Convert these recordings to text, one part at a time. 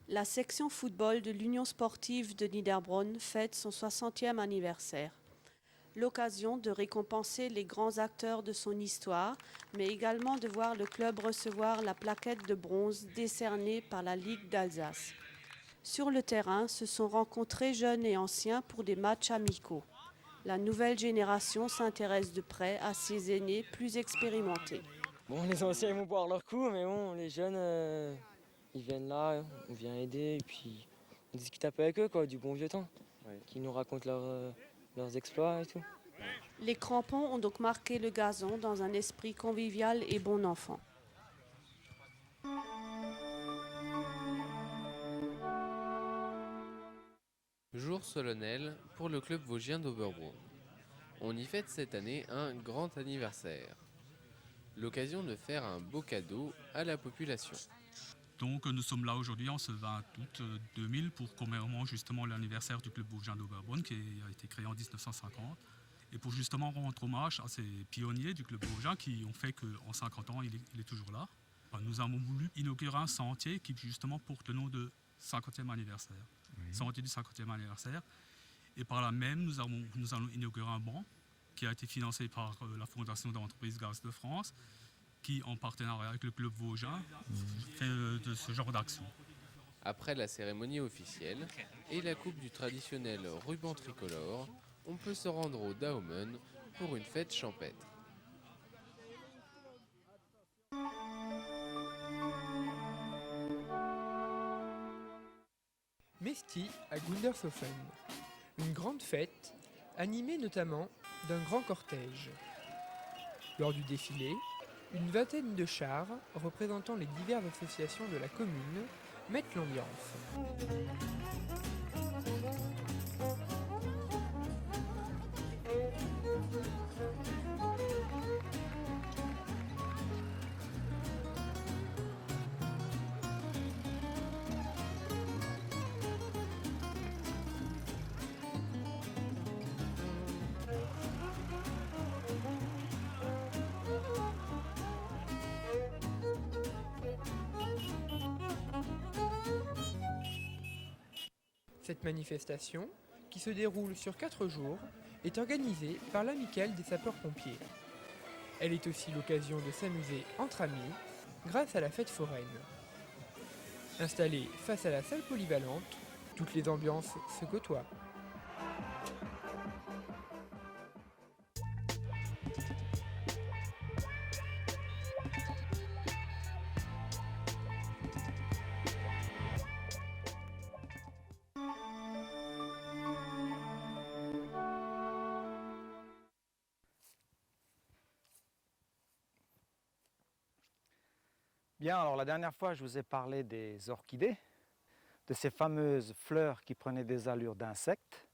La section football de l'Union sportive de Niederbronn fête son 60e anniversaire. L'occasion de récompenser les grands acteurs de son histoire, mais également de voir le club recevoir la plaquette de bronze décernée par la Ligue d'Alsace. Sur le terrain, se sont rencontrés jeunes et anciens pour des matchs amicaux. La nouvelle génération s'intéresse de près à ses aînés plus expérimentés. Bon, les anciens ils vont boire leur coup, mais bon, les jeunes, ils viennent là, on vient aider, et puis on discute un peu avec eux, quoi, du bon vieux temps, qui nous racontent leurs exploits et tout. Les crampons ont donc marqué le gazon dans un esprit convivial et bon enfant. Jour solennel pour le club vosgien d'Oberbrunn. On y fête cette année un grand anniversaire. L'occasion de faire un beau cadeau à la population. Donc nous sommes là aujourd'hui en ce 20 août 2000 pour commémorer justement l'anniversaire du club vosgien d'Oberbrunn qui a été créé en 1950 et pour justement rendre hommage à ces pionniers du club vosgien qui ont fait qu'en 50 ans il est toujours là. Nous avons voulu inaugurer un sentier qui justement porte le nom de 50e anniversaire. Sentier du 50e anniversaire. Et par là même nous allons inaugurer un banc qui a été financé par la Fondation d'entreprise Gaz de France qui, en partenariat avec le club vosgien, fait de ce genre d'action. Après la cérémonie officielle et la coupe du traditionnel ruban tricolore, on peut se rendre au Daumen pour une fête champêtre. Mesti à Gundershofen, une grande fête animée notamment d'un grand cortège. Lors du défilé, une vingtaine de chars représentant les diverses associations de la commune mettent l'ambiance. Cette manifestation, qui se déroule sur 4 jours, est organisée par l'Amicale des sapeurs-pompiers. Elle est aussi l'occasion de s'amuser entre amis grâce à la fête foraine. Installée face à la salle polyvalente, toutes les ambiances se côtoient. Bien, alors la dernière fois, je vous ai parlé des orchidées, de ces fameuses fleurs qui prenaient des allures d'insectes.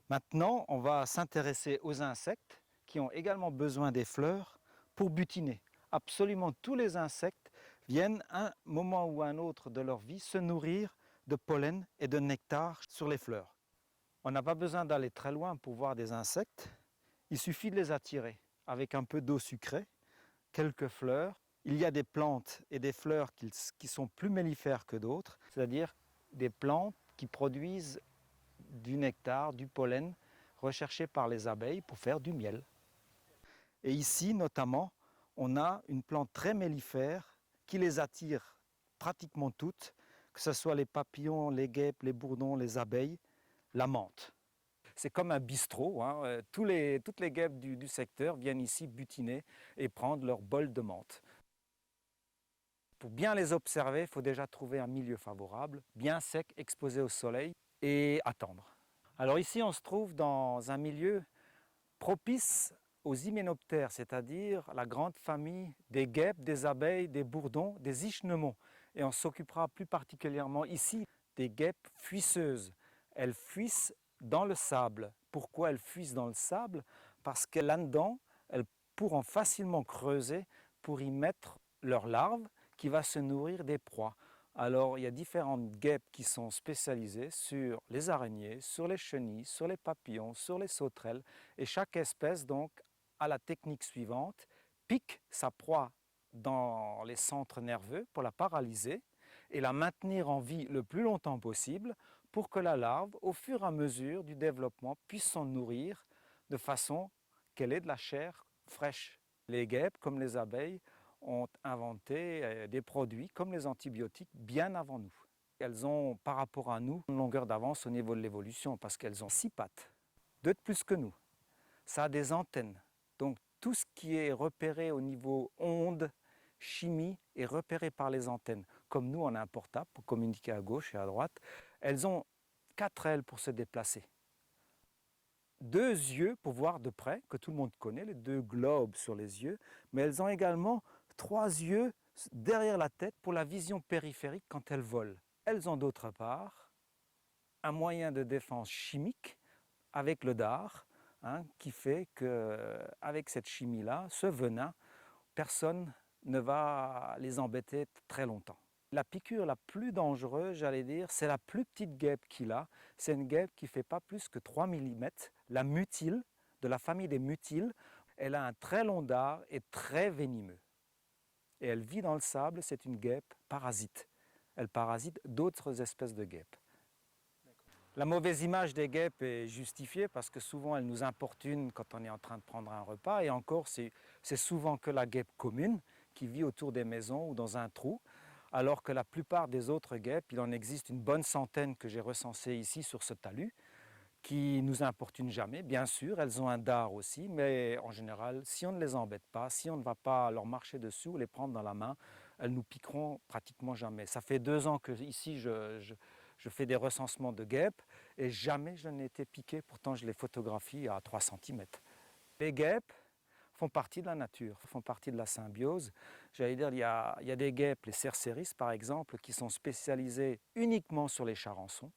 Maintenant, on va s'intéresser aux insectes qui ont également besoin des fleurs pour butiner. Absolument tous les insectes viennent à un moment ou à un autre de leur vie se nourrir de pollen et de nectar sur les fleurs. On n'a pas besoin d'aller très loin pour voir des insectes. Il suffit de les attirer avec un peu d'eau sucrée, quelques fleurs. Il y a des plantes et des fleurs qui sont plus mellifères que d'autres, c'est-à-dire des plantes qui produisent du nectar, du pollen, recherché par les abeilles pour faire du miel. Et ici, notamment, on a une plante très mellifère qui les attire pratiquement toutes, que ce soit les papillons, les guêpes, les bourdons, les abeilles, la menthe. C'est comme un bistrot, hein. Toutes les guêpes du secteur viennent ici butiner et prendre leur bol de menthe. Pour bien les observer, il faut déjà trouver un milieu favorable, bien sec, exposé au soleil et attendre. Alors ici, on se trouve dans un milieu propice aux hyménoptères, c'est-à-dire la grande famille des guêpes, des abeilles, des bourdons, des ichneumons. Et on s'occupera plus particulièrement ici des guêpes fuisseuses. Elles fuissent dans le sable. Pourquoi elles fuissent dans le sable? Parce que là-dedans, elles pourront facilement creuser pour y mettre leurs larves qui va se nourrir des proies. Alors il y a différentes guêpes qui sont spécialisées sur les araignées, sur les chenilles, sur les papillons, sur les sauterelles. Et chaque espèce donc a la technique suivante, pique sa proie dans les centres nerveux pour la paralyser et la maintenir en vie le plus longtemps possible pour que la larve, au fur et à mesure du développement, puisse s'en nourrir de façon qu'elle ait de la chair fraîche. Les guêpes, comme les abeilles, ont inventé des produits comme les antibiotiques bien avant nous. Elles ont, par rapport à nous, une longueur d'avance au niveau de l'évolution parce qu'elles ont 6 pattes, 2 de plus que nous. Ça a des antennes. Donc tout ce qui est repéré au niveau ondes, chimie est repéré par les antennes. Comme nous, on a un portable pour communiquer à gauche et à droite. Elles ont 4 ailes pour se déplacer. 2 yeux pour voir de près, que tout le monde connaît, les 2 globes sur les yeux, mais elles ont également 3 yeux derrière la tête pour la vision périphérique quand elles volent. Elles ont d'autre part un moyen de défense chimique avec le dard, qui fait qu'avec cette chimie-là, ce venin, personne ne va les embêter très longtemps. La piqûre la plus dangereuse, j'allais dire, c'est la plus petite guêpe qu'il a. C'est une guêpe qui ne fait pas plus que 3 mm, la mutile, de la famille des mutiles. Elle a un très long dard et très venimeux. Et elle vit dans le sable, c'est une guêpe parasite. Elle parasite d'autres espèces de guêpes. La mauvaise image des guêpes est justifiée parce que souvent elles nous importunent quand on est en train de prendre un repas. Et encore, c'est souvent que la guêpe commune qui vit autour des maisons ou dans un trou. Alors que la plupart des autres guêpes, il en existe une bonne centaine que j'ai recensées ici sur ce talus, qui nous importunent jamais. Bien sûr, elles ont un dard aussi, mais en général, si on ne les embête pas, si on ne va pas leur marcher dessus ou les prendre dans la main, elles nous piqueront pratiquement jamais. Ça fait 2 ans que ici je fais des recensements de guêpes et jamais je n'ai été piqué, pourtant je les photographie à 3 cm. Les guêpes font partie de la nature, font partie de la symbiose. J'allais dire, il y a des guêpes, les cerceris par exemple, qui sont spécialisées uniquement sur les charançons.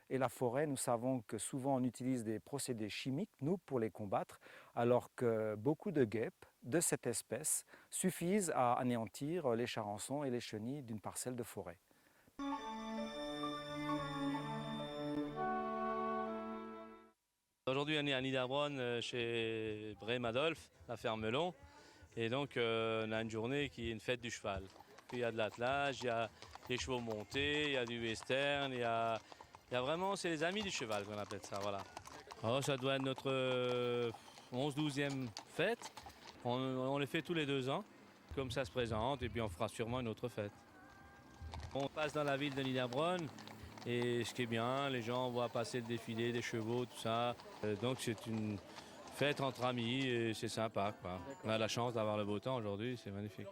Et la forêt, nous savons que souvent on utilise des procédés chimiques, nous, pour les combattre, alors que beaucoup de guêpes de cette espèce suffisent à anéantir les charançons et les chenilles d'une parcelle de forêt. Aujourd'hui, on est à Niederbronn chez Brem Adolphe, la ferme Melon. Et donc, on a une journée qui est une fête du cheval. Puis, il y a de l'attelage, il y a des chevaux montés, il y a du western, il y a vraiment, c'est les amis du cheval qu'on appelle ça, voilà. Alors, ça doit être notre 11-12e fête. On les fait tous les 2 ans, comme ça se présente, et puis on fera sûrement une autre fête. On passe dans la ville de Niederbronn. Et ce qui est bien, les gens voient passer le défilé des chevaux, tout ça. Donc c'est une fête entre amis et c'est sympa, quoi. On a la chance d'avoir le beau temps aujourd'hui, c'est magnifique.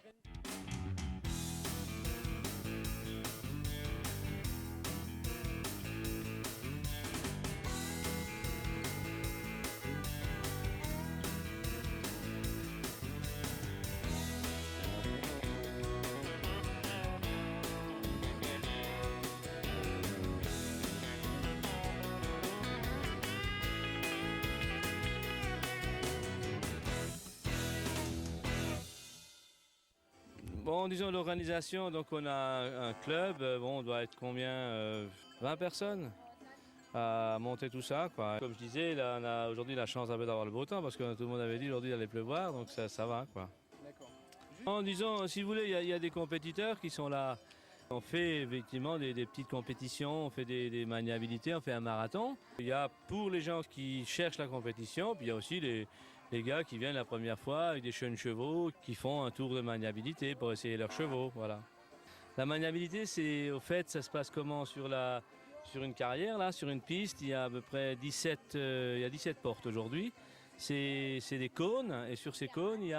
Bon, disons l'organisation, donc on a un club, bon, on doit être combien 20 personnes à monter tout ça, quoi. Comme je disais, là, on a aujourd'hui la chance d'avoir le beau temps parce que tout le monde avait dit aujourd'hui il allait pleuvoir, donc ça va, quoi. D'accord. En disant, si vous voulez, il y a des compétiteurs qui sont là. On fait effectivement des petites compétitions, on fait des maniabilités, on fait un marathon. Il y a pour les gens qui cherchent la compétition, puis il y a aussi les gars qui viennent la première fois avec des jeunes chevaux qui font un tour de maniabilité pour essayer leurs chevaux, voilà. La maniabilité, c'est au fait, ça se passe comment sur une carrière, là, sur une piste, il y a à peu près 17 portes aujourd'hui. C'est des cônes et sur ces cônes, il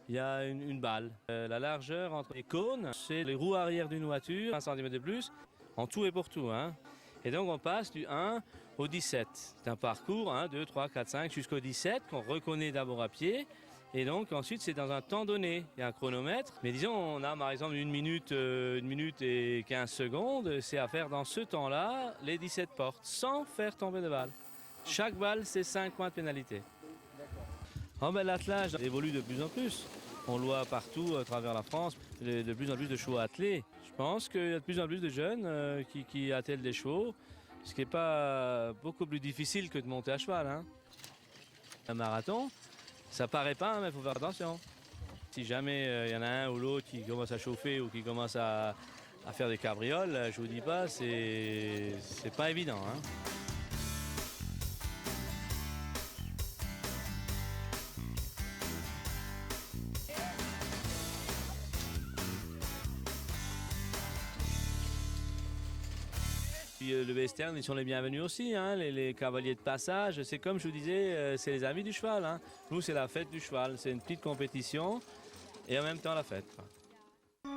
y a une balle. La largeur entre les cônes, c'est les roues arrière d'une voiture, 1 cm de plus, en tout et pour tout, hein. Et donc on passe du 1 au 17. C'est un parcours 1, 2, 3, 4, 5 jusqu'au 17 qu'on reconnaît d'abord à pied. Et donc ensuite c'est dans un temps donné, il y a un chronomètre. Mais disons on a par exemple 1 minute et 15 secondes, c'est à faire dans ce temps-là les 17 portes, sans faire tomber de balle. Chaque balle c'est 5 points de pénalité. Oh ben, l'attelage évolue de plus en plus. On le voit partout à travers la France, de plus en plus de chevaux attelés. Je pense qu'il y a de plus en plus de jeunes qui attellent des chevaux, ce qui n'est pas beaucoup plus difficile que de monter à cheval. Hein. Un marathon, ça paraît pas, mais il faut faire attention. Si jamais il y en a un ou l'autre qui commence à chauffer ou qui commence à faire des cabrioles, je vous dis pas, c'est pas évident. Hein. Puis le western, ils sont les bienvenus aussi, hein, les cavaliers de passage. C'est comme je vous disais, c'est les amis du cheval. Hein. Nous, c'est la fête du cheval. C'est une petite compétition et en même temps la fête. Quoi. Il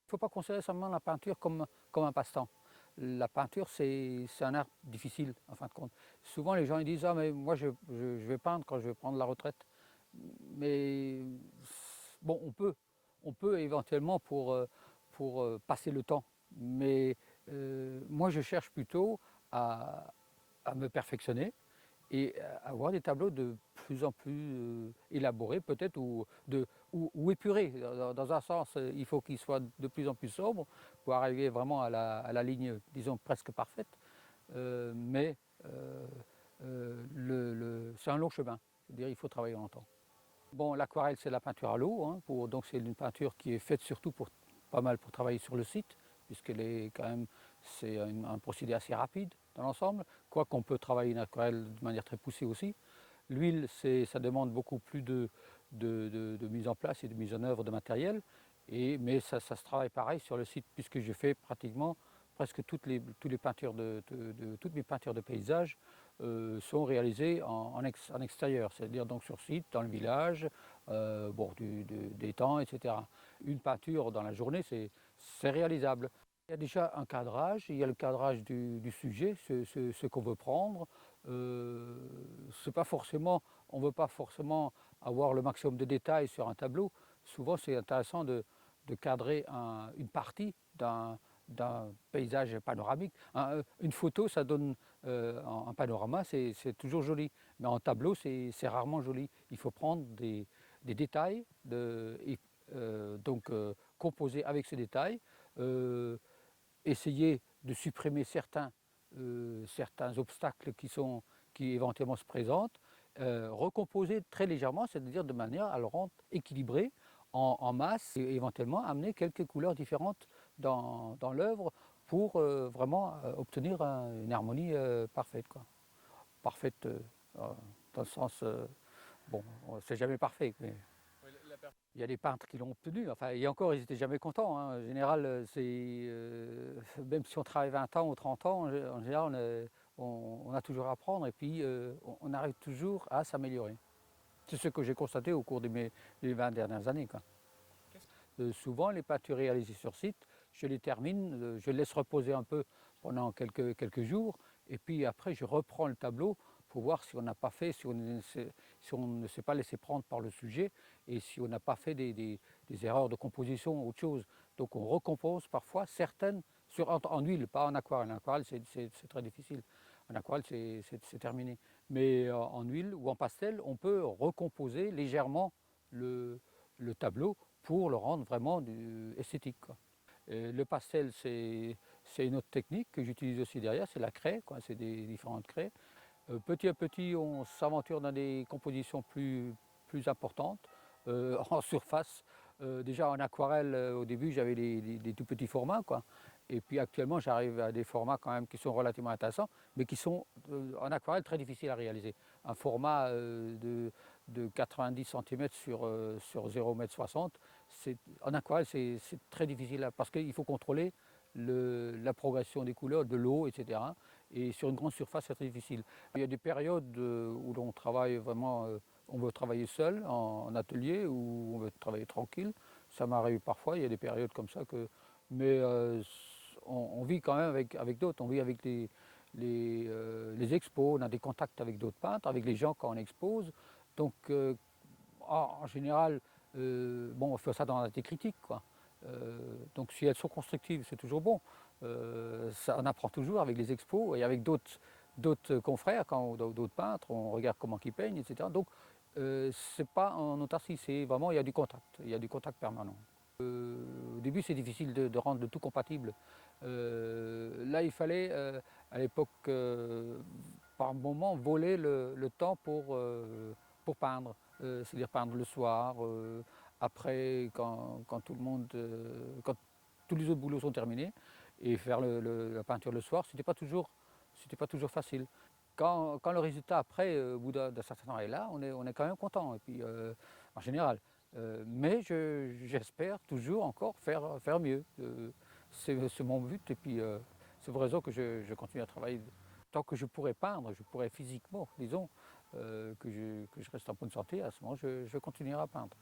ne faut pas considérer seulement la peinture comme un passe-temps. La peinture, c'est un art difficile, en fin de compte. Souvent, les gens ils disent « Ah, mais moi, je vais peindre quand je vais prendre la retraite. » Mais bon, on peut éventuellement pour passer le temps. Mais moi, je cherche plutôt à me perfectionner et à avoir des tableaux de plus en plus élaborés, peut-être, ou épurés. Dans un sens, il faut qu'ils soient de plus en plus sobres pour arriver vraiment à la ligne, disons, presque parfaite. Mais c'est un long chemin. C'est-à-dire, il faut travailler longtemps. Bon, l'aquarelle, c'est la peinture à l'eau, hein, donc c'est une peinture qui est faite surtout pas mal pour travailler sur le site, puisqu'elle est quand même, c'est un procédé assez rapide dans l'ensemble, quoique on peut travailler une aquarelle de manière très poussée aussi. L'huile, ça demande beaucoup plus de mise en place et de mise en œuvre de matériel, mais ça se travaille pareil sur le site, puisque je fais pratiquement presque toutes mes peintures de paysage sont réalisées en extérieur, c'est-à-dire donc sur site, dans le village, des temps, etc. Une peinture dans la journée, c'est réalisable. Il y a déjà un cadrage, il y a le cadrage du sujet, ce qu'on veut prendre. On ne veut pas forcément avoir le maximum de détails sur un tableau. Souvent, c'est intéressant de cadrer une partie d'un paysage panoramique. Une photo, ça donne un panorama, c'est toujours joli, mais en tableau, c'est rarement joli. Il faut prendre des détails, composer avec ces détails, essayer de supprimer certains obstacles qui éventuellement se présentent, recomposer très légèrement, c'est-à-dire de manière à le rendre équilibré en masse et éventuellement amener quelques couleurs différentes dans l'œuvre pour vraiment obtenir une harmonie parfaite. Quoi. Parfaite dans le sens, bon, c'est jamais parfait. Mais il y a des peintres qui l'ont obtenu, enfin, et encore, ils n'étaient jamais contents. Hein. En général, même si on travaille 20 ans ou 30 ans, en général, on a toujours à apprendre et puis on arrive toujours à s'améliorer. C'est ce que j'ai constaté au cours de mes 20 dernières années. Quoi. Souvent, les peintures réalisées sur site, je les termine, je les laisse reposer un peu pendant quelques jours, et puis après, je reprends le tableau pour voir si on n'a pas fait, si on ne s'est pas laissé prendre par le sujet, et si on n'a pas fait des erreurs de composition ou autre chose. Donc on recompose parfois certaines, en huile, pas en aquarelle. En aquarelle, c'est très difficile. En aquarelle, c'est terminé. Mais en huile ou en pastel, on peut recomposer légèrement le tableau pour le rendre vraiment esthétique. Quoi. Le pastel, c'est une autre technique que j'utilise aussi derrière, c'est la craie, c'est des différentes craies. Petit à petit, on s'aventure dans des compositions plus importantes, en surface. Déjà en aquarelle, au début, j'avais des tout petits formats, quoi. Et puis actuellement, j'arrive à des formats quand même qui sont relativement intéressants, mais qui sont en aquarelle très difficiles à réaliser. Un format de 90 cm sur 0,60 m, en aquarelle, c'est très difficile parce qu'il faut contrôler la progression des couleurs, de l'eau, etc. Et sur une grande surface, c'est très difficile. Il y a des périodes où l'on travaille vraiment, on veut travailler seul en atelier ou on veut travailler tranquille. Ça m'arrive parfois, il y a des périodes comme ça mais on vit quand même avec d'autres, on vit avec les expos, on a des contacts avec d'autres peintres, avec les gens quand on expose. Donc en général, bon, on fait ça dans des critiques, quoi. Donc si elles sont constructives, c'est toujours bon. On apprend toujours avec les expos et avec d'autres confrères, d'autres peintres, on regarde comment ils peignent, etc. Donc c'est pas en autarcie, c'est vraiment, il y a du contact permanent. Au début, c'est difficile de rendre le tout compatible. Là, il fallait, à l'époque, par moment, voler le temps pour peindre. C'est-à-dire peindre le soir, après, quand tout le monde, quand tous les autres boulots sont terminés, et faire la peinture le soir, c'était pas toujours facile. Quand le résultat après, au bout d'un certain temps est là, on est quand même content. Et puis, en général. Mais j'espère toujours encore faire mieux. C'est mon but et puis c'est pour raison que je continue à travailler. Tant que je pourrai peindre, je pourrai physiquement, disons, que je reste en bonne santé, à ce moment je continuerai à peindre.